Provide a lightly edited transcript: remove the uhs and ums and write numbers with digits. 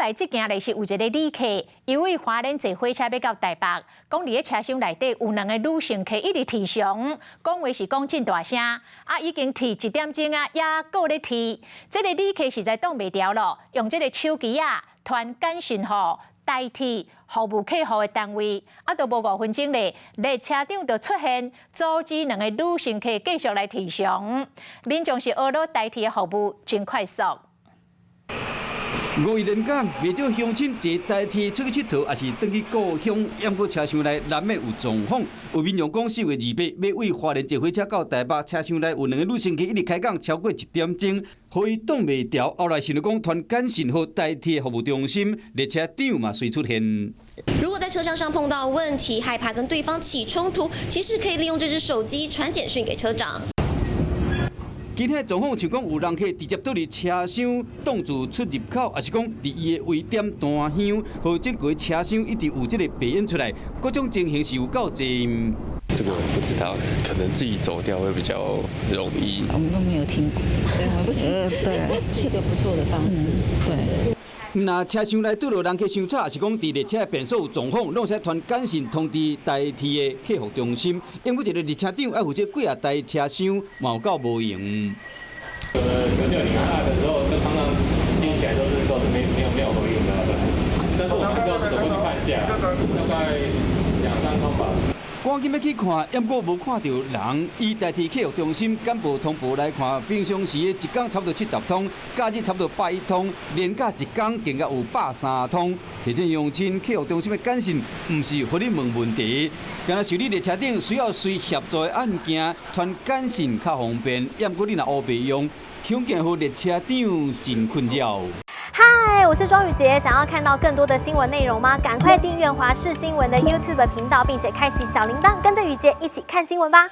来这件咧是有一个旅客，因为花莲坐火车要到台北，讲伫个车厢内底有2个女乘客一直啼上，讲话是讲真大声，已经啼1点钟也搁咧啼。这个旅客实在挡袂牢咯，用这个手机传简讯号代替服务客户的单位，都无5分钟咧，列车长就出现，阻止2个女乘客继续来啼上。民众是学了代替的服务真快速。5月连假，袂少乡亲坐代替出去佚佗，也是转去故乡。要过车厢内难免有状况。有民众讲，4月28要为花莲坐火车到台北，车厢内有2个女乘客一直开讲超过1点钟，互伊挡袂牢。后来想着讲传简讯或代替服务中心，列车长嘛随出现。如果在车厢上碰到问题，害怕跟对方起冲突，其实可以利用这只手机传简讯给车长。其他状况像讲有人客直接倒伫车厢挡住出入口，还是讲伫伊的位点弹香，或整个车厢一直有这个白烟出来，各种情形是有够侪。这个不知道，可能自己走掉会比较容易。我们都没有听过，对，是个不错的方式，对。那车厢内拄到人客相吵，也是讲伫列车变数有状况，拢使传简讯通知代替的客服中心。因为一个列车长要负责几台车厢，嘛有够无用。有叫你按的时候，就常常接起来都是没有回应的，但是我们还是要走过去看一下，大概2、3通吧。赶紧要去看，要过无看到人，伊代替客服中心简报通报来看，平常时一天差不多70通，假日差不多101通，连假一天更加有103通。提醒乡亲，客服中心的简讯唔是互你问问题，敢若是你列车顶需要随协助的案件，传简讯较方便。要过你若乌白用，恐惊互列车长真困扰。嗨，我是庄宇杰，想要看到更多的新闻内容吗？赶快订阅华视新闻的 YouTube 频道，并且开启小铃铛，跟着宇杰一起看新闻吧。